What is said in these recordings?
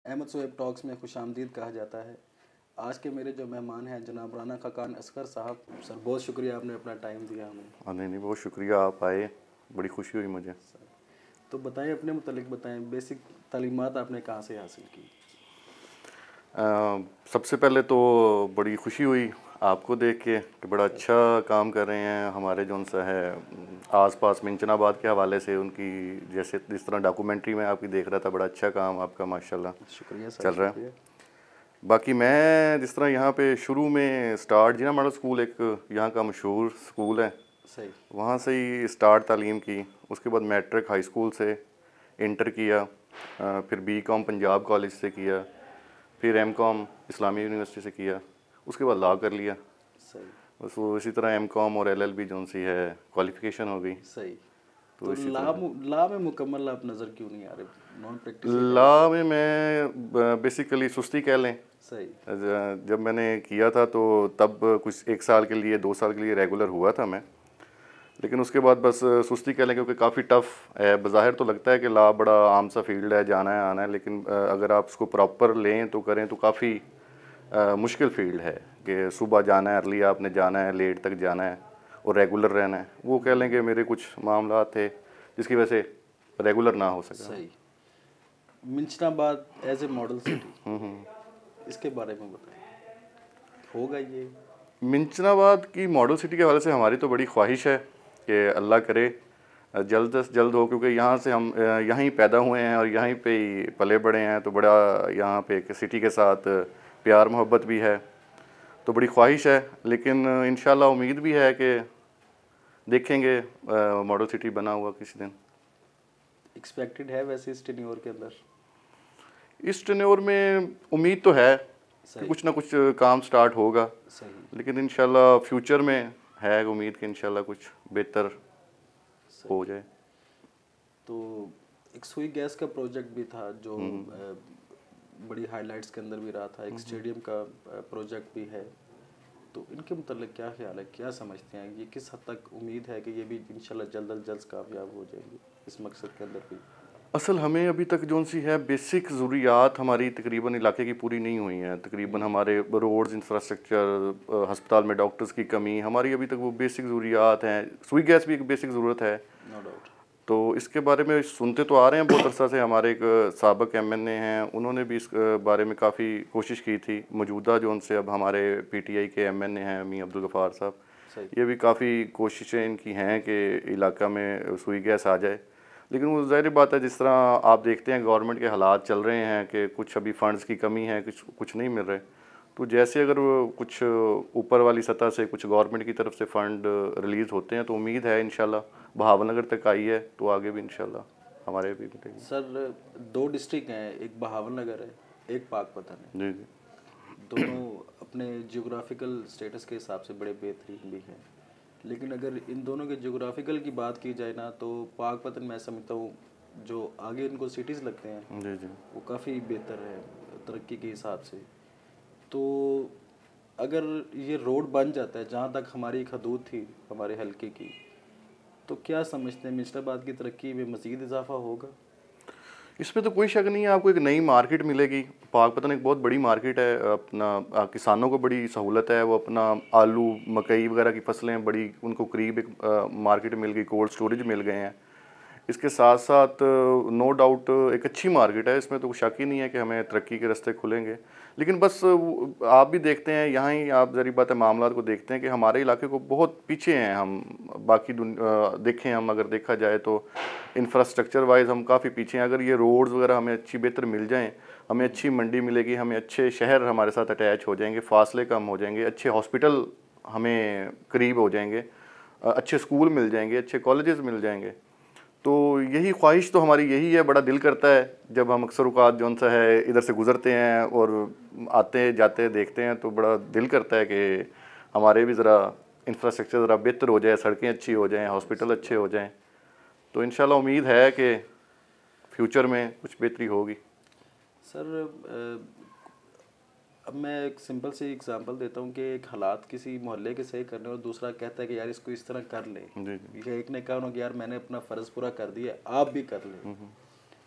Ahmad Shoaib talks में खुशामदीद कहा जाता है। आज के मेरे जो मेहमान हैं जनाब राना खाकान असगर साहब, सर बहुत शुक्रिया आपने अपना टाइम दिया हमें। नहीं नहीं, बहुत शुक्रिया, आप आए, बड़ी खुशी हुई मुझे। तो बताएं, अपने मुतालिक बताएं, बेसिक तालीमात आपने कहाँ से हासिल की? सबसे पहले तो बड़ी खुशी हुई आपको देख के कि बड़ा अच्छा काम कर रहे हैं हमारे जो सा है आसपास मिंचनाबाद के हवाले से उनकी, जैसे जिस तरह डॉक्यूमेंट्री में आपकी देख रहा था, बड़ा अच्छा काम आपका माशाल्लाह शुक्रिया सर, चल रहा है। शुक्रिया। बाकी मैं जिस तरह यहाँ पे शुरू में स्टार्ट जिना मॉडल स्कूल एक यहाँ का मशहूर स्कूल है, सही। वहाँ से ही स्टार्ट तालीम की। उसके बाद मैट्रिक हाई स्कूल से इंटर किया, फिर बीकॉम पंजाब कॉलेज से किया, फिर एमकॉम इस्लामी यूनिवर्सिटी से किया, उसके बाद लॉ कर लिया। सही। बस वो इसी तरह एमकॉम और एलएलबी जो सी है क्वालिफिकेशन हो गई। सही। तो इसी ला में मुकम्मल आप नज़र क्यों नहीं आ रहे? नॉन प्रैक्टिस लॉ में मैं बेसिकली सुस्ती कह लें। सही। जब मैंने किया था तो तब कुछ 1 साल के लिए 2 साल के लिए रेगुलर हुआ था मैं, लेकिन उसके बाद बस सुस्ती कह लें, क्योंकि काफ़ी टफ़ है। बज़ाहिर तो लगता है कि लॉ बड़ा आम सा फील्ड है, जाना है आना है, लेकिन अगर आप उसको प्रॉपर लें तो करें तो काफ़ी मुश्किल फील्ड है कि सुबह जाना है, अर्ली आपने जाना है, लेट तक जाना है और रेगुलर रहना है। वो कह लें कि मेरे कुछ मामला थे जिसकी वजह से रेगुलर ना हो सका। सही। Minchinabad as a model city, इसके बारे में बताएं, होगा ये? मिंचनाबाद की मॉडल सिटी के हवाले से हमारी तो बड़ी ख्वाहिश है कि अल्लाह करे जल्द से जल्द हो, क्योंकि यहाँ से हम यहीं पैदा हुए हैं और यहीं पे ही पले बड़े हैं, तो बड़ा यहाँ पे एक सिटी के साथ प्यार मोहब्बत भी है, तो बड़ी ख्वाहिश है। लेकिन इंशाल्लाह उम्मीद भी है कि देखेंगे मॉडल सिटी बना हुआ किसी दिन। एक्सपेक्टेड है वैसे इस टेन्योर के अंदर? इस टेन्योर में उम्मीद तो है कि कुछ ना कुछ काम स्टार्ट होगा। सही। लेकिन इंशाल्लाह फ्यूचर में है उम्मीद कि इंशाल्लाह कुछ बेहतर हो जाए। तो एक सुई गैस का प्रोजेक्ट भी था जो बड़ी हाइलाइट्स के अंदर भी रहा था, एक स्टेडियम का प्रोजेक्ट भी है, तो इनके मुताल्लिक क्या ख्याल है, क्या समझते हैं, ये किस हद तक उम्मीद है कि ये भी इंशाल्लाह जल्द अज जल्द कामयाब हो जाएंगे इस मकसद के अंदर भी? असल हमें अभी तक जो सी है बेसिक ज़रूरियात हमारी तकरीबन इलाके की पूरी नहीं हुई हैं। तकरीबन हमारे रोड्स, इंफ्रास्ट्रक्चर, हस्पताल में डॉक्टर्स की कमी, हमारी अभी तक वो बेसिक ज़रूरियात हैं। सुई गैस भी एक बेसिक ज़रूरत है, नो डाउट। तो इसके बारे में सुनते तो आ रहे हैं बहुत अरसा से। हमारे एक साबिक एमएनए हैं, उन्होंने भी इस बारे में काफ़ी कोशिश की थी। मौजूदा जो उनसे अब हमारे पीटीआई के एमएनए हैं मियां अब्दुल गफ़ार साहब, ये भी काफ़ी कोशिशें इनकी हैं कि इलाका में सुई गैस आ जाए। लेकिन वो ज़ाहिर बात है, जिस तरह आप देखते हैं गवर्नमेंट के हालात चल रहे हैं कि कुछ अभी फ़ंड्स की कमी है, कुछ नहीं मिल रहे, तो जैसे अगर कुछ ऊपर वाली सतह से कुछ गवर्नमेंट की तरफ से फ़ंड रिलीज़ होते हैं तो उम्मीद है इंशाल्लाह बहावलनगर तक आई है तो आगे भी इंशाल्लाह हमारे भी मिलेगी। सर 2 डिस्ट्रिक्ट हैं, एक बहावलनगर है, एक पाकपतन है। जी जी। दोनों अपने जियोग्राफिकल स्टेटस के हिसाब से बड़े बेहतरीन भी हैं, लेकिन अगर इन दोनों के जियोग्राफिकल की बात की जाए ना, तो पाकपतन मैं समझता हूँ जो आगे इनको सिटीज़ लगते हैं जी जी। वो काफ़ी बेहतर है तरक्की के हिसाब से। तो अगर ये रोड बन जाता है, जहाँ तक हमारी एक हदूद थी हमारे हल्के की, तो क्या समझते हैं मिस्टराबाद की तरक्की में मज़ीद इजाफा होगा? इसमें तो कोई शक नहीं है, आपको एक नई मार्केट मिलेगी। पाकपतन एक बहुत बड़ी मार्केट है, अपना किसानों को बड़ी सहूलत है। वो अपना आलू मकई वगैरह की फसलें बड़ी उनको करीब एक मार्केट मिल गई, कोल्ड स्टोरेज मिल गए हैं। इसके साथ साथ नो डाउट एक अच्छी मार्केट है, इसमें तो शक ही नहीं है कि हमें तरक्की के रास्ते खुलेंगे। लेकिन बस आप भी देखते हैं यहाँ ही, आप ज़री बात है मामला को देखते हैं कि हमारे इलाके को बहुत पीछे हैं हम। बाकी देखें हम, अगर देखा जाए तो इंफ्रास्ट्रक्चर वाइज हम काफ़ी पीछे हैं। अगर ये रोड्स वगैरह हमें अच्छी बेहतर मिल जाएँ, हमें अच्छी मंडी मिलेगी, हमें अच्छे शहर हमारे साथ अटैच हो जाएंगे, फासले कम हो जाएंगे, अच्छे हॉस्पिटल हमें करीब हो जाएंगे, अच्छे स्कूल मिल जाएंगे, अच्छे कॉलेजेस मिल जाएंगे। तो यही ख्वाहिश तो हमारी यही है। बड़ा दिल करता है जब हम अक्सर औक़ात जौन सा है इधर से गुज़रते हैं और आते जाते देखते हैं, तो बड़ा दिल करता है कि हमारे भी ज़रा इंफ्रास्ट्रक्चर ज़रा बेहतर हो जाए, सड़कें अच्छी हो जाएं, हॉस्पिटल अच्छे हो जाएं। तो इंशाल्लाह उम्मीद है कि फ्यूचर में कुछ बेहतरी होगी। सर अब मैं एक सिंपल सी एग्जांपल देता हूँ कि एक हालात किसी मोहल्ले के सही करने और दूसरा कहता है कि यार इसको इस तरह कर ले। जी जी। एक ने कहा कि यार मैंने अपना फ़र्ज़ पूरा कर दिया, आप भी कर ले।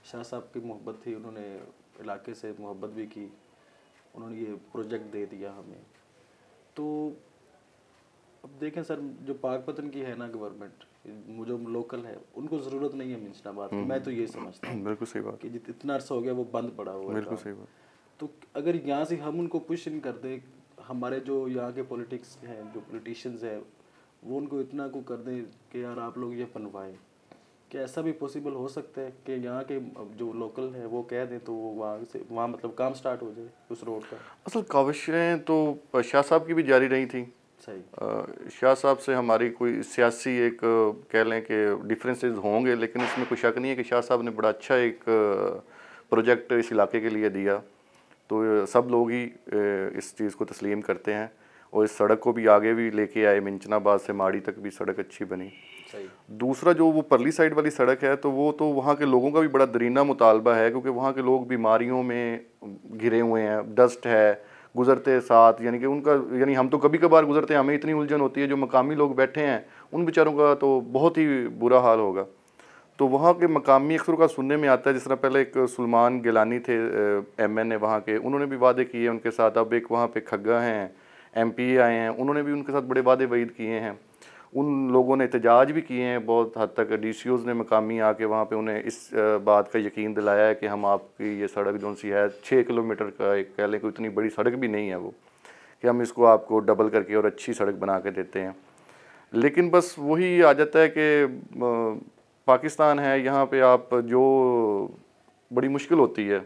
शाह साहब की मोहब्बत थी, उन्होंने इलाके से मोहब्बत भी की, उन्होंने ये प्रोजेक्ट दे दिया हमें। तो अब देखें सर, जो पाकपतन की है ना गवर्नमेंट, जो लोकल है, उनको ज़रूरत नहीं है मिंचनाबाद की। मैं तो ये समझता हूँ बिल्कुल सही बात कि इतना अर्सा हो गया वो बंद पड़ा हुआ है बिल्कुल काम। सही बात। तो अगर यहाँ से हम उनको पुश इन कर दें, हमारे जो यहाँ के पॉलिटिक्स हैं, जो पॉलिटिशियंस हैं, वो उनको इतना को कर दें कि यार आप लोग ये बनवाएं, क्या ऐसा भी पॉसिबल हो सकता है कि यहाँ के जो लोकल है वो कह दें तो वो वहाँ मतलब काम स्टार्ट हो जाए उस रोड का? असल काविशें तो शाह साहब की भी जारी रही थी। सही। शाह साहब से हमारी कोई सियासी एक कह लें कि डिफरेंसेस होंगे, लेकिन इसमें कोई शक नहीं है कि शाह साहब ने बड़ा अच्छा एक प्रोजेक्ट इस इलाके के लिए दिया। तो सब लोग ही इस चीज़ को तस्लीम करते हैं, और इस सड़क को भी आगे भी लेके आए, मिंचनाबाद से माड़ी तक भी सड़क अच्छी बनी। सही। दूसरा जो वो परली साइड वाली सड़क है, तो वो तो वहाँ के लोगों का भी बड़ा दरीना मुतालबा है, क्योंकि वहाँ के लोग बीमारियों में घिरे हुए हैं, डस्ट है गुज़रते साथ, यानी कि उनका, यानी हम तो कभी कभार गुज़रते हैं, हमें इतनी उलझन होती है, जो मकामी लोग बैठे हैं उन बेचारों का तो बहुत ही बुरा हाल होगा। तो वहाँ के मकामी अक्सरों का सुनने में आता है, जिस तरह पहले एक सुलेमान गिलानी थे MN वहाँ के, उन्होंने भी वादे किए उनके साथ। अब एक वहाँ पे खग्गा हैं MP आए हैं, उन्होंने भी उनके साथ बड़े वादे वईद किए हैं। उन लोगों ने एहतजाज भी किए हैं बहुत हद तक। DCOs ने मकामी आके वहाँ पे उन्हें इस बात का यकीन दिलाया है कि हम आपकी ये सड़क जो सी है 6 किलोमीटर का, एक कह लें कोई इतनी बड़ी सड़क भी नहीं है वो, कि हम इसको आपको डबल करके और अच्छी सड़क बना के देते हैं। लेकिन बस वही आ जाता है कि पाकिस्तान है, यहाँ पे आप जो बड़ी मुश्किल होती है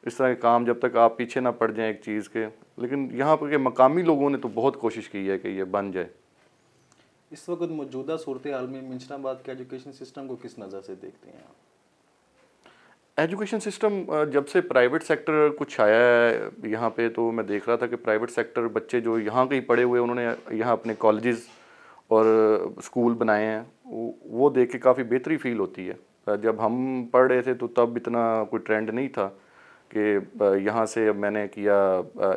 इस तरह के काम, जब तक आप पीछे ना पड़ जाएं एक चीज़ के। लेकिन यहाँ पर के मकामी लोगों ने तो बहुत कोशिश की है कि ये बन जाए। इस वक्त मौजूदा सूरत हाल में मिंचनाबाद के एजुकेशन सिस्टम को किस नज़र से देखते हैं आप? एजुकेशन सिस्टम जब से प्राइवेट सेक्टर कुछ आया है यहाँ पे, तो मैं देख रहा था कि प्राइवेट सेक्टर बच्चे जो यहाँ के ही पढ़े हुए, उन्होंने यहाँ अपने कॉलेजेस और स्कूल बनाए हैं, वो देख के काफ़ी बेहतरी फील होती है। जब हम पढ़ रहे थे तो तब इतना कोई ट्रेंड नहीं था कि यहाँ से मैंने किया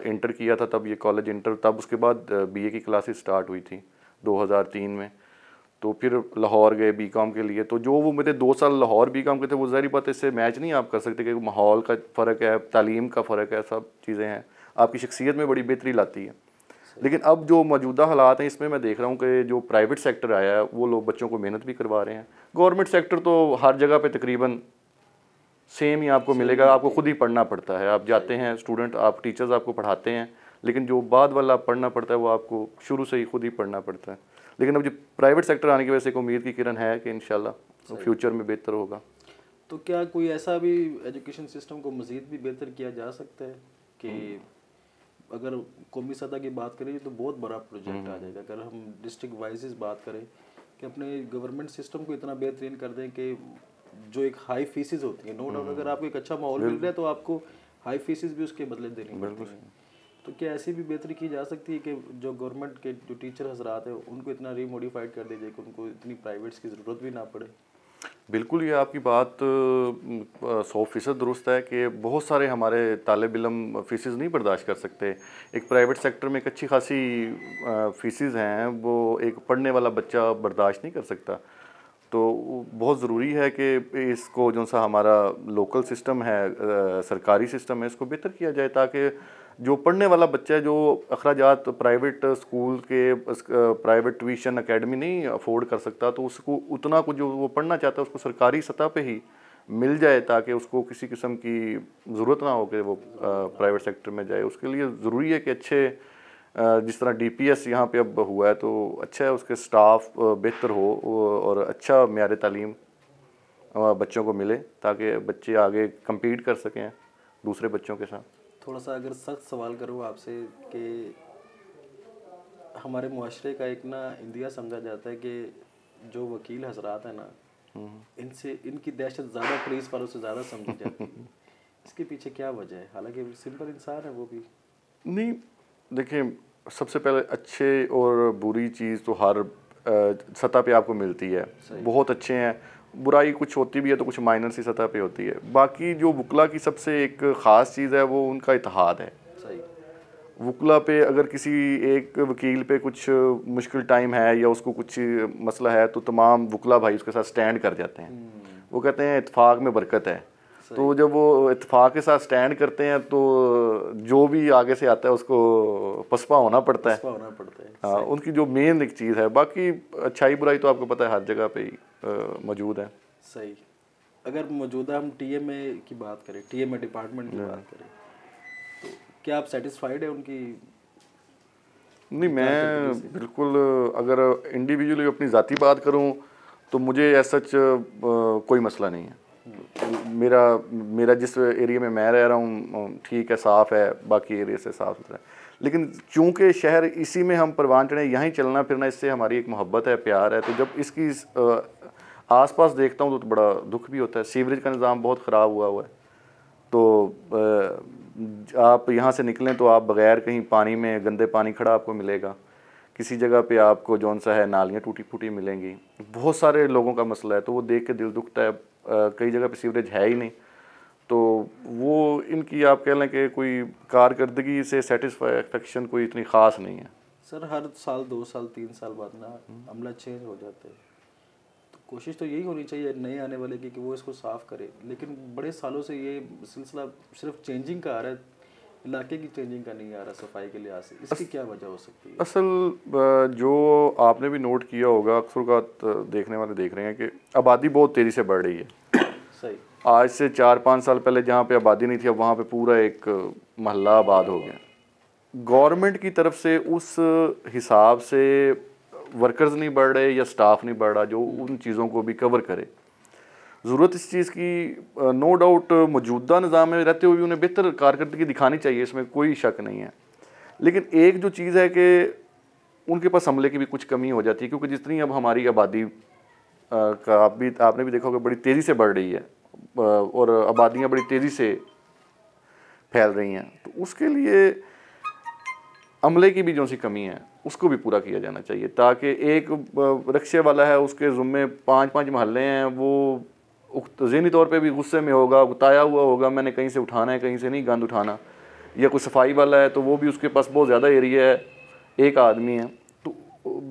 इंटर किया था, तब ये कॉलेज इंटर, तब उसके बाद BA की क्लासेस स्टार्ट हुई थी 2003 में। तो फिर लाहौर गए BCom के लिए। तो जो वो मेरे 2 साल लाहौर BCom के थे, वो ज़ाहिर बात है इससे मैच नहीं आप कर सकते, कि माहौल का फ़र्क है, तालीम का फ़र्क है, सब चीज़ें हैं, आपकी शख्सियत में बड़ी बेहतरी लाती है। लेकिन अब जो मौजूदा हालात हैं, इसमें मैं देख रहा हूँ कि जो प्राइवेट सेक्टर आया है वो लोग बच्चों को मेहनत भी करवा रहे हैं। गवर्नमेंट सेक्टर तो हर जगह पे तकरीबन सेम ही आपको मिलेगा, आपको खुद ही पढ़ना पड़ता है। आप जाते हैं स्टूडेंट, आप टीचर्स आपको पढ़ाते हैं, लेकिन जो बाद वाला पढ़ना पड़ता है वो आपको शुरू से ही खुद ही पढ़ना पड़ता है। लेकिन अब जो प्राइवेट सेक्टर आने की वजह से एक उम्मीद की किरण है कि इंशाल्लाह फ्यूचर में बेहतर होगा। तो क्या कोई ऐसा भी एजुकेशन सिस्टम को मज़ीद भी बेहतर किया जा सकता है कि अगर कौमी सतह की बात करें तो बहुत बड़ा प्रोजेक्ट आ जाएगा। अगर हम डिस्ट्रिक्ट वाइज बात करें कि अपने गवर्नमेंट सिस्टम को इतना बेहतरीन कर दें कि जो एक हाई फीसिस होती है, नो डाउट अगर आपको एक अच्छा माहौल मिल रहा है तो आपको हाई फीसिस भी उसके बदले देनी पड़ती है। तो क्या ऐसी भी बेहतरी की जा सकती है कि जो गवर्नमेंट के जो टीचर हजरात है उनको इतना रीमोडिफाइड कर दीजिए कि उनको इतनी प्राइवेट्स की ज़रूरत भी ना पड़े? बिल्कुल, ये आपकी बात 100% दुरुस्त है कि बहुत सारे हमारे तालिब इल्म फ़ीसेस नहीं बर्दाश्त कर सकते। एक प्राइवेट सेक्टर में एक अच्छी खासी फ़ीसेस हैं, वो एक पढ़ने वाला बच्चा बर्दाश्त नहीं कर सकता। तो बहुत ज़रूरी है कि इसको जो सा हमारा लोकल सिस्टम है, सरकारी सिस्टम है, इसको बेहतर किया जाए, ताकि जो पढ़ने वाला बच्चा है, जो अखराजात प्राइवेट स्कूल के प्राइवेट ट्यूशन एकेडमी नहीं अफोर्ड कर सकता, तो उसको उतना कुछ जो वो पढ़ना चाहता है उसको सरकारी सतह पे ही मिल जाए, ताकि उसको किसी किस्म की ज़रूरत ना हो कि वो प्राइवेट सेक्टर में जाए। उसके लिए ज़रूरी है कि अच्छे जिस तरह DPS यहाँ पे अब हुआ है, तो अच्छा है उसके स्टाफ बेहतर हो और अच्छा म्यार तालीम बच्चों को मिले, ताकि बच्चे आगे कम्पीट कर सकें दूसरे बच्चों के साथ। थोड़ा सा अगर सख्त सवाल करूँ आपसे कि हमारे मुआशरे का एक ना इंदिया समझा जाता है कि जो वकील हजरात हैं ना, इनसे इनकी दहशत ज़्यादा पुलिस वालों से ज़्यादा समझी जाती है। इसके पीछे क्या वजह है? हालांकि सिंपल इंसान है वो भी। नहीं, देखिए, सबसे पहले अच्छे और बुरी चीज़ तो हर सतह पे आपको मिलती है। बहुत अच्छे हैं, बुराई कुछ होती भी है तो कुछ माइनर सी सतह पे होती है। बाकी जो वकला की सबसे एक ख़ास चीज़ है वो उनका इत्तेहाद है। सही। वकला पे अगर किसी एक वकील पे कुछ मुश्किल टाइम है या उसको कुछ मसला है, तो तमाम वकला भाई उसके साथ स्टैंड कर जाते हैं। वो कहते हैं इत्तेफाक में बरकत है। तो जब वो इत्तेफाक के साथ स्टैंड करते हैं तो जो भी आगे से आता है उसको पसपा होना पड़ता है। हाँ, उनकी जो मेन एक चीज़ है, बाकी अच्छाई बुराई तो आपको पता है हर जगह पे ही मौजूद है। सही। अगर मौजूदा हम टीएमए की बात करें, टीएमए डिपार्टमेंट की बात करें, तो क्या आप सेटिस्फाइड है उनकी? नहीं, मैं बिल्कुल, अगर इंडिविजुअली अपनी ज़ाती बात करूं तो मुझे ऐसा कोई मसला नहीं है। मेरा जिस एरिया में मैं रह रहा हूँ ठीक है, साफ़ है, बाकी एरिया से साफ़ सुथरा है। लेकिन चूंकि शहर इसी में हम परवान चढ़े, यहीं चलना फिरना, इससे हमारी एक मोहब्बत है, प्यार है, तो जब इसकी आसपास देखता हूँ तो बड़ा दुख भी होता है। सीवरेज का निज़ाम बहुत ख़राब हुआ है, तो आप यहाँ से निकलें तो आप बग़ैर कहीं पानी में गंदे पानी खड़ा आपको मिलेगा, किसी जगह पे आपको जौन सा है नालियाँ टूटी फूटी मिलेंगी। बहुत सारे लोगों का मसला है, तो वो देख के दिल दुखता है। कई जगह पे सीवरेज है ही नहीं, तो वो इनकी आप कह लें कि कोई कारकर्दगी से सेटिस्फैक्शन कोई इतनी ख़ास नहीं है। सर हर साल 2 साल 3 साल बाद ना अमला चेंज हो जाते हैं, तो कोशिश तो यही होनी चाहिए नए आने वाले की कि वो इसको साफ़ करे। लेकिन बड़े सालों से ये सिलसिला सिर्फ चेंजिंग का आ रहा है, इलाके की चेंजिंग का नहीं आ रहा सफाई के लिहाज से। इसकी क्या वजह हो सकती है? असल जो आपने भी नोट किया होगा, अक्सर का देखने वाले देख रहे हैं कि आबादी बहुत तेज़ी से बढ़ रही है। सही। आज से 4-5 साल पहले जहाँ पे आबादी नहीं थी, अब वहाँ पे पूरा एक महल्ला आबाद हो गया। गवर्नमेंट की तरफ से उस हिसाब से वर्कर्स नहीं बढ़ रहे या स्टाफ नहीं बढ़ रहा जो उन चीज़ों को भी कवर करे। ज़रूरत इस चीज़ की नो डाउट मौजूदा निज़ाम में रहते हुए भी उन्हें बेहतर कारकर्दगी दिखानी चाहिए, इसमें कोई शक नहीं है। लेकिन एक जो चीज़ है कि उनके पास अमले की भी कुछ कमी हो जाती है, क्योंकि जितनी अब हमारी आबादी का आपने भी देखा होगा बड़ी तेज़ी से बढ़ रही है और आबादियाँ बड़ी तेज़ी से फैल रही हैं, तो उसके लिए अमले की भी जो सी कमी है उसको भी पूरा किया जाना चाहिए, ताकि एक रिक्शे वाला है उसके ज़ुम्मे 5-5 महल्ले हैं, वो ज़हनी तौर पे भी गुस्से में होगा, उताया हुआ होगा मैंने कहीं से उठाना है कहीं से नहीं गंद उठाना। या कोई सफाई वाला है तो वो भी उसके पास बहुत ज़्यादा एरिया है, एक आदमी है, तो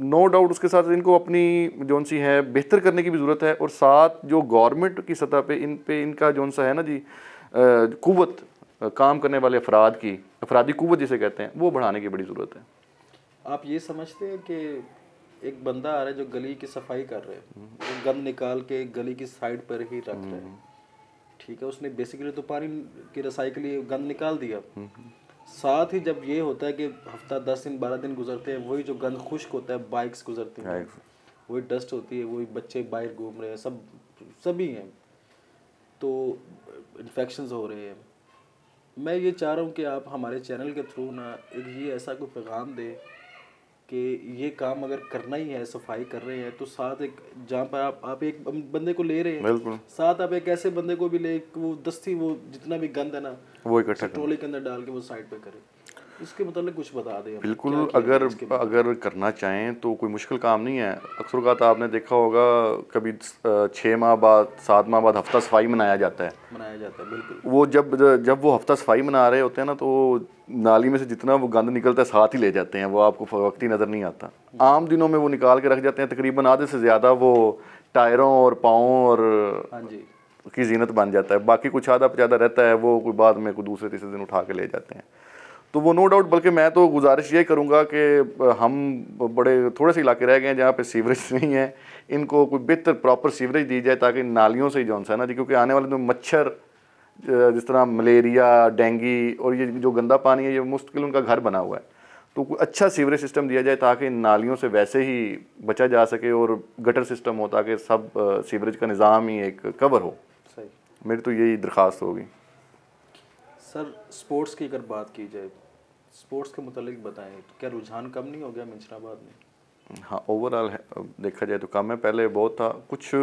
नो डाउट उसके साथ इनको अपनी जौन सी है बेहतर करने की भी ज़रूरत है। और साथ जो गवर्नमेंट की सतह पे इनका जौन सा है ना जी कुव्वत, काम करने वाले अफरादी कुव्वत जिसे कहते हैं, वो बढ़ाने की बड़ी ज़रूरत है। आप ये समझते हैं कि एक बंदा आ रहा है जो गली की सफाई कर रहे हैं, तो गंद निकाल के गली की साइड पर ही रख रहे हैं, ठीक है, उसने बेसिकली तो पानी की रसाई के लिए गंद निकाल दिया। साथ ही जब ये होता है कि हफ्ता 10 दिन 12 दिन गुजरते हैं, वही जो गंद खुश्क होता है, बाइक्स गुजरती हैं, वही डस्ट होती है, वही बच्चे बाहर घूम रहे हैं, सभी हैं, तो इन्फेक्शंस हो रहे हैं। मैं ये चाह रहा हूँ कि आप हमारे चैनल के थ्रू ना एक ये ऐसा कोई पैगाम दें कि ये काम अगर करना ही है, सफाई कर रहे हैं, तो साथ एक जहाँ पर आप एक बंदे को ले रहे हैं, साथ आप एक ऐसे बंदे को भी ले वो दस्ती वो जितना भी गंद है ना वो इकट्ठा ट्रॉली के अंदर डाल के वो साइड पे करे। इसके मतलब कुछ बता दें। बिल्कुल, अगर करना चाहें तो कोई मुश्किल काम नहीं है। अक्सर का आपने देखा होगा कभी 6 माह बाद 7 माह बाद हफ्ता सफाई मनाया जाता है बिल्कुल। वो जब वो हफ्ता सफाई मना रहे होते हैं ना, तो नाली में से जितना वो गंद निकलता है साथ ही ले जाते हैं, वो आपको वक्त ही नज़र नहीं आता। आम दिनों में वो निकाल के रख जाते हैं, तकरीबन आधे से ज़्यादा वो टायरों और पाँवों और की जीनत बन जाता है, बाकी कुछ आधा पचादा रहता है, वो कोई बाद में कोई दूसरे तीसरे दिन उठा के ले जाते हैं। तो वो नो डाउट, बल्कि मैं तो गुजारिश ये करूँगा कि हम बड़े थोड़े से इलाके रह गए हैं जहाँ पे सीवरेज नहीं है, इनको कोई बेहतर प्रॉपर सीवरेज दी जाए, ताकि नालियों से ही जौन सा है ना जी, क्योंकि आने वाले दिन मच्छर जिस तरह मलेरिया, डेंगी और ये जो गंदा पानी है, ये मुश्किल उनका घर बना हुआ है, तो कोई अच्छा सीवरेज सिस्टम दिया जाए ताकि नालियों से वैसे ही बचा जा सके, और गटर सिस्टम हो ताकि सब सीवरेज का निज़ाम ही एक कवर हो। सही, मेरी तो यही दरख्वास्त होगी। सर स्पोर्ट्स की अगर बात की जाए, स्पोर्ट्स के मुतालिक बताएं, तो क्या रुझान कम नहीं हो गया मिंचराबाद में? हाँ, ओवरऑल देखा जाए तो कम है, पहले बहुत था। कुछ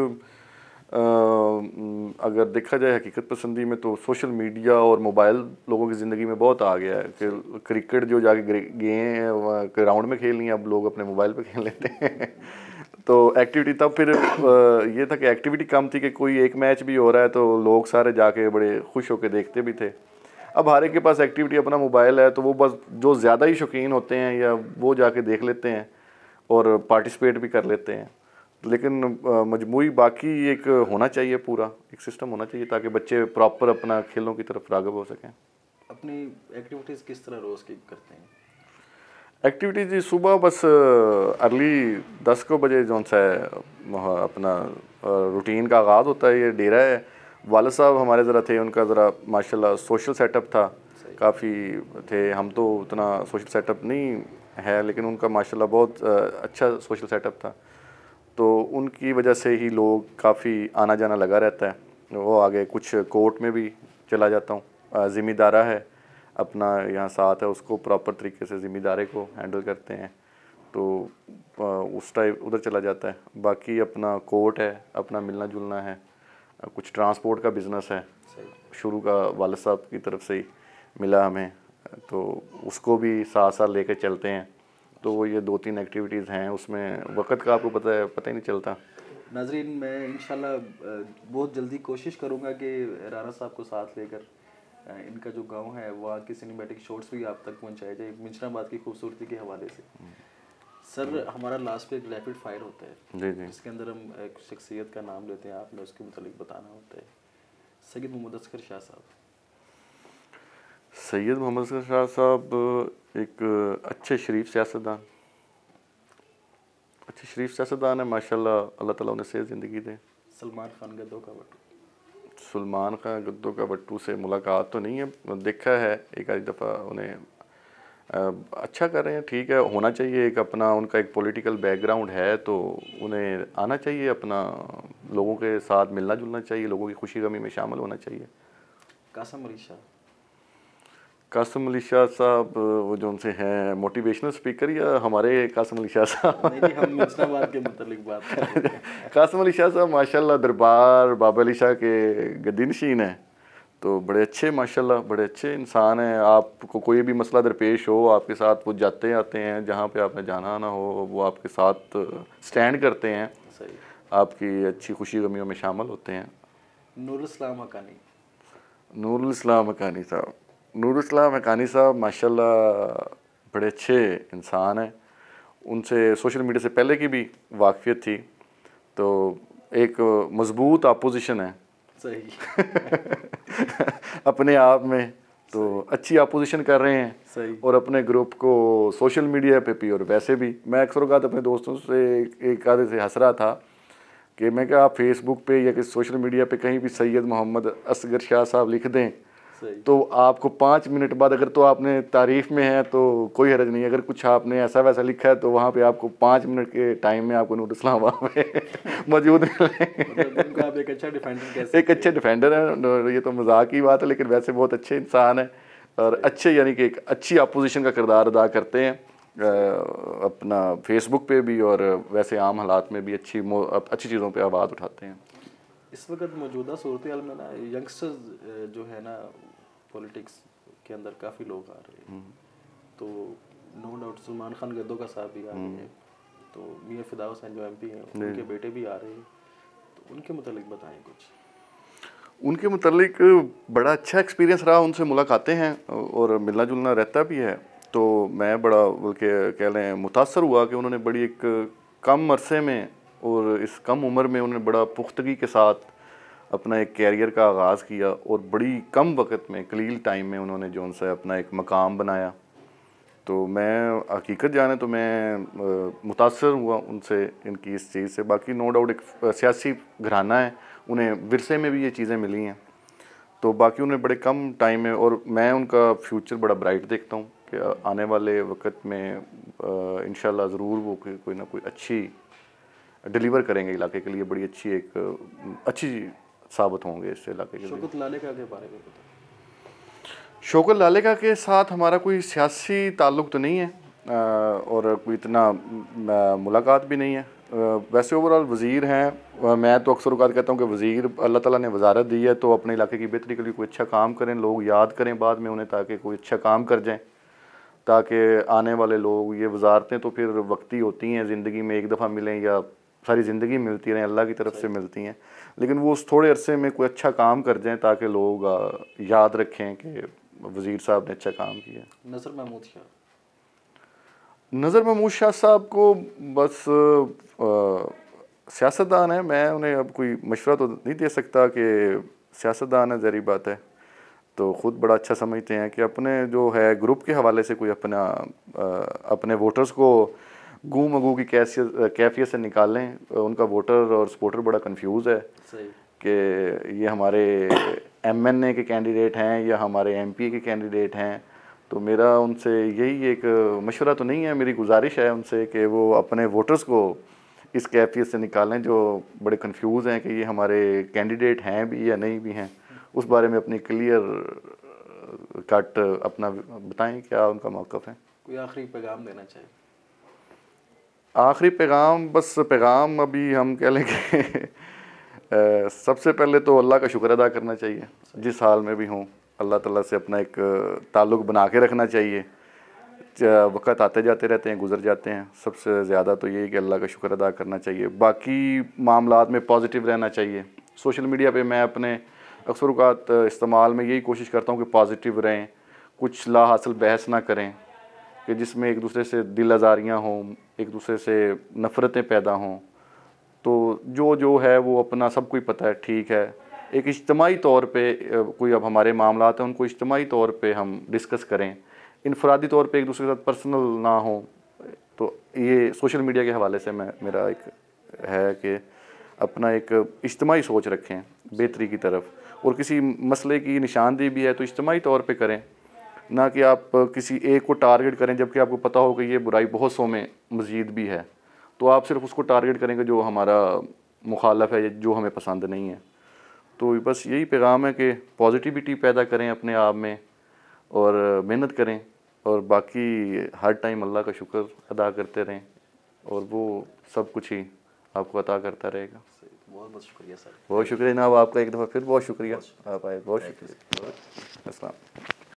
अगर देखा जाए हकीकत पसंदी में, तो सोशल मीडिया और मोबाइल लोगों की ज़िंदगी में बहुत आ गया है कि क्रिकेट जो जाके गए हैं ग्राउंड में खेलनी है, अब लोग अपने मोबाइल पे खेल लेते हैं। तो एक्टिविटी तब फिर ये था कि एक्टिविटी कम थी कि कोई एक मैच भी हो रहा है तो लोग सारे जाके बड़े खुश होकर देखते भी थे। अब हर एक के पास एक्टिविटी अपना मोबाइल है, तो वो बस जो ज़्यादा ही शौकीन होते हैं या वो जाके देख लेते हैं और पार्टिसिपेट भी कर लेते हैं। लेकिन मजमूई बाकी एक होना चाहिए, पूरा एक सिस्टम होना चाहिए ताकि बच्चे प्रॉपर अपना खेलों की तरफ राग़िब हो सकें। अपनी एक्टिविटीज़ किस तरह रोज़ की करते हैं? एक्टिविटीज़ सुबह बस अर्ली 10 को बजे जो सा वहाँ अपना रूटीन का आगाज़ होता है। ये डेरा है, वालिद साहब हमारे ज़रा थे, उनका ज़रा माशाल्लाह सोशल सेटअप था, काफ़ी थे। हम तो उतना सोशल सेटअप नहीं है, लेकिन उनका माशाल्लाह बहुत अच्छा सोशल सेटअप था, तो उनकी वजह से ही लोग काफ़ी आना जाना लगा रहता है। वो आगे कुछ कोर्ट में भी चला जाता हूँ, ज़िम्मेदारा है अपना यहाँ साथ है, उसको प्रॉपर तरीके से ज़िम्मेदारे को हैंडल करते हैं, तो उस टाइम उधर चला जाता है। बाकी अपना कोर्ट है, अपना मिलना जुलना है, कुछ ट्रांसपोर्ट का बिज़नेस है, शुरू का वालिद साहब की तरफ से ही मिला हमें, तो उसको भी साथ साथ लेकर चलते हैं। तो ये 2-3 एक्टिविटीज़ हैं, उसमें वक्त का आपको पता है, पता ही नहीं चलता। नाज़रीन, मैं इंशाल्लाह बहुत जल्दी कोशिश करूँगा कि राना साहब को साथ लेकर इनका जो गांव है वहाँ की सिनेमैटिक शॉट्स भी आप तक पहुँचाए जाए, मिंचनाबाद की खूबसूरती के हवाले से। सर, हमारा लास्ट पे एक रैपिड फायर होता है जी जी, जिसके अंदर हम एक शख्सियत का नाम लेते हैं, आपने उसके मुतालिक बताना होता है। सैयद मोहम्मद असगर शाह साहब। सैयद मोहम्मद असगर शाह साहब एक अच्छे शरीफ सियासतदान है माशाल्लाह, अल्लाह ताला उन्हें सेहत ज़िंदगी दे। सलमान खान गद्दों का बटू। सलमान खान गद्दों का बट्टू से मुलाकात तो नहीं है, देखा है एक आधी दफ़ा उन्हें। अच्छा कर रहे हैं, ठीक है, होना चाहिए। एक अपना उनका एक पॉलिटिकल बैकग्राउंड है, तो उन्हें आना चाहिए, अपना लोगों के साथ मिलना जुलना चाहिए, लोगों की खुशी गमी में शामिल होना चाहिए। कासम अली शाह। कासम अली शाह साहब वो जो उनसे हैं मोटिवेशनल स्पीकर, या हमारे कासम अली शाह साहब? नहीं, हम मिंचनाबाद के मुतालिक बात कर रहे हैं। कासम अली शाह साहब माशाल्लाह दरबार बाबा अली शाह के गद्दीनशीन हैं, तो बड़े अच्छे माशाल्लाह, बड़े अच्छे इंसान हैं। आपको कोई भी मसला दरपेश हो, आपके साथ वो जाते आते हैं, जहाँ पे आपने जाना आना हो वो आपके साथ स्टैंड करते हैं, सही। आपकी अच्छी खुशी गमियों में शामिल होते हैं। नूरुल इस्लाम हक़ानी। नूरुल इस्लाम हक़ानी साहब, नूरुल इस्लाम हक़ानी साहब माशाल्लाह बड़े अच्छे इंसान हैं। उनसे सोशल मीडिया से पहले की भी वाक़फ़ियत थी, तो एक मज़बूत अपोजिशन है सही। अपने आप में, तो अच्छी अपोजिशन कर रहे हैं। सही। और अपने ग्रुप को सोशल मीडिया पे भी और वैसे भी, मैं अक्सर औक़ात अपने दोस्तों से एक आधे से हंस रहा था कि मैं क्या, आप फेसबुक पे या किसी सोशल मीडिया पे कहीं भी सैयद मोहम्मद असगर शाह साहब लिख दें, तो आपको 5 मिनट बाद, अगर तो आपने तारीफ़ में है तो कोई हर्ज नहीं, अगर कुछ आपने ऐसा वैसा लिखा है तो वहाँ पे आपको 5 मिनट के टाइम में आपको नूरुल इस्लाम वहाँ पे मौजूद मिलेंगे। आप एक अच्छा डिफेंडर कैसे? एक अच्छे डिफेंडर हैं, ये तो मजाक की बात है, लेकिन वैसे बहुत अच्छे इंसान हैं और अच्छे, यानी कि एक अच्छी अपोजिशन का किरदार अदा करते हैं अपना फेसबुक पे भी, और वैसे आम हालात में भी अच्छी चीज़ों पे आवाज़ उठाते हैं। इस वक्त मौजूदा सूरत हाल में ना यंगस्टर्स जो है ना पॉलिटिक्स के अंदर काफ़ी लोग आ रहे हैं, तो नो डाउट सलमान खान गद्दों का साहब भी आ रहे हैं, तो मियाँ फिदा हुसैन जो MP हैं उनके बेटे भी आ रहे हैं, तो उनके मुतालिक बताएं कुछ। उनके मुतालिक बड़ा अच्छा एक्सपीरियंस रहा, उनसे मुलाकातें हैं और मिलना जुलना रहता भी है, तो मैं बड़ा बल्कि कह लें मुतासर हुआ कि उन्होंने बड़ी एक कम अरसे में और इस कम उम्र में उन्होंने बड़ा पुख्तगी के साथ अपना एक कैरियर का आगाज़ किया, और बड़ी कम वक्त में, कलील टाइम में उन्होंने जो उनसे अपना एक मकाम बनाया। तो मैं हकीकत जाने तो मैं मुतासर हुआ उनसे, इनकी इस चीज़ से। बाकी नो डाउट एक सियासी घराना है, उन्हें विरसे में भी ये चीज़ें मिली हैं, तो बाकी उन्हें बड़े कम टाइम में, और मैं उनका फ्यूचर बड़ा ब्राइट देखता हूँ कि आने वाले वक्त में इंशाल्लाह ज़रूर वो कोई ना कोई अच्छी डिलीवर करेंगे इलाके के लिए, बड़ी अच्छी साबित होंगे इस इलाके के लिए। शौकत लालेका के बारे में बताओ। शौकत लालेका के साथ हमारा कोई सियासी ताल्लुक़ तो नहीं है और कोई इतना मुलाकात भी नहीं है। वैसे ओवरऑल वज़ीर हैं, मैं तो अक्सर औक़ात कहता हूँ कि वज़ीर अल्लाह ताला ने वज़ारत दी है, तो अपने इलाके की बेहतरी के लिए कोई अच्छा काम करें, लोग याद करें बाद में उन्हें, ताकि कोई अच्छा काम कर जाएँ, ताकि आने वाले लोग, ये वज़ारतें तो फिर वक्ती होती हैं, ज़िंदगी में एक दफ़ा मिलें या सारी ज़िंदगी मिलती रहें, अल्लाह की तरफ से मिलती हैं, लेकिन वो उस थोड़े अरसे में कोई अच्छा काम कर जाएँ ताकि लोग याद रखें कि वज़ीर साहब ने अच्छा काम किया। नज़र महमूद शाह। नज़र महमूद शाह साहब को बस सियासतदान है, मैं उन्हें अब कोई मशवरा तो नहीं दे सकता कि सियासतदान है, ज़री बात है, तो ख़ुद बड़ा अच्छा समझते हैं कि अपने जो है ग्रुप के हवाले से कोई अपना अपने वोटर्स को गू मगू की कैफियत से निकालें। उनका वोटर और सपोर्टर बड़ा कंफ्यूज है कि ये हमारे MNA के कैंडिडेट हैं या हमारे MP के कैंडिडेट हैं। तो मेरा उनसे यही एक मशवरा तो नहीं है, मेरी गुजारिश है उनसे कि वो अपने वोटर्स को इस कैफियत से निकालें जो बड़े कंफ्यूज हैं कि ये हमारे कैंडिडेट हैं भी या नहीं भी हैं। उस बारे में अपनी क्लियर कट अपना बताएं क्या उनका मौक़िफ़ है। कोई आखिरी पैगाम देना चाहिए? आखिरी पैगाम, बस पैगाम अभी हम कह लें कि सबसे पहले तो अल्लाह का शुक्र अदा करना चाहिए, जिस हाल में भी हों अल्लाह ताला से अपना एक ताल्लुक़ बना के रखना चाहिए। वक़्त आते जाते रहते हैं, गुज़र जाते हैं, सबसे ज़्यादा तो यही कि अल्लाह का शुक्र अदा करना चाहिए। बाकी मामलात में पॉजिटिव रहना चाहिए। सोशल मीडिया पे मैं अपने अक्सर औक़ात इस्तेमाल में यही कोशिश करता हूँ कि पॉजिटिव रहें, कुछ ला हासिल बहस ना करें कि जिसमें एक दूसरे से दिल आज़ारियाँ हों, एक दूसरे से नफ़रतें पैदा हों। तो जो है वो अपना सबको ही पता है, ठीक है। एक इज्तिमाई तौर पे कोई अब हमारे मामलात हैं उनको इज्तिमाई तौर पे हम डिस्कस करें, इनफरादी तौर पे एक दूसरे के साथ पर्सनल ना हो। तो ये सोशल मीडिया के हवाले से मेरा एक है कि अपना एक इज्तिमाई सोच रखें बेहतरी की तरफ, और किसी मसले की निशानदेही भी है तो इज्तिमाई तौर पे करें, ना कि आप किसी एक को टारगेट करें जबकि आपको पता हो कि ये बुराई बहुत सौ में मज़ीद भी है, तो आप सिर्फ उसको टारगेट करेंगे जो हमारा मुखालफ है, जो हमें पसंद नहीं है। तो बस यही पैगाम है कि पॉजिटिविटी पैदा करें अपने आप में और मेहनत करें, और बाकी हर टाइम अल्लाह का शुक्र अदा करते रहें और वो सब कुछ ही आपको अता करता रहेगा। बहुत बहुत शुक्रिया सर। बहुत शुक्रिया जनाब आपका, एक दफ़ा फिर बहुत शुक्रिया, आप आए, बहुत शुक्रिया। अस्सलाम।